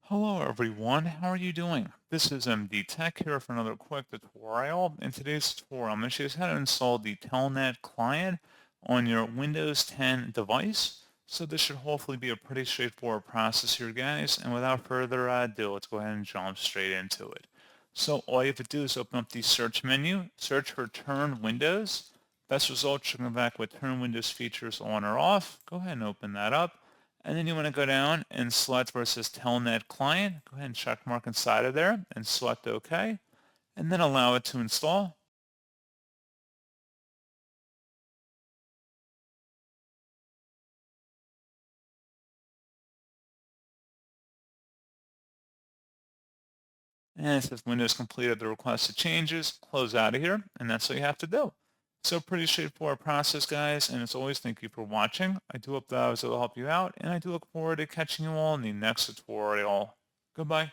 Hello everyone, how are you doing? This is MD Tech here for another quick tutorial. In today's tutorial, I'm going to show you how to install the Telnet client on your Windows 10 device. So this should hopefully be a pretty straightforward process here, guys. And without further ado, let's go ahead and jump straight into it. So all you have to do is open up the search menu, search for Turn Windows. Best result should come back with Turn Windows features on or off. Go ahead and open that up. And then you want to go down and select where it says Telnet Client. Go ahead and check mark inside of there and select OK. And then allow it to install. And it says Windows completed the requested changes. Close out of here. And that's what you have to do. So pretty straightforward process, guys. And as always, thank you for watching. I do hope that I was able to help you out. And I do look forward to catching you all in the next tutorial. Goodbye.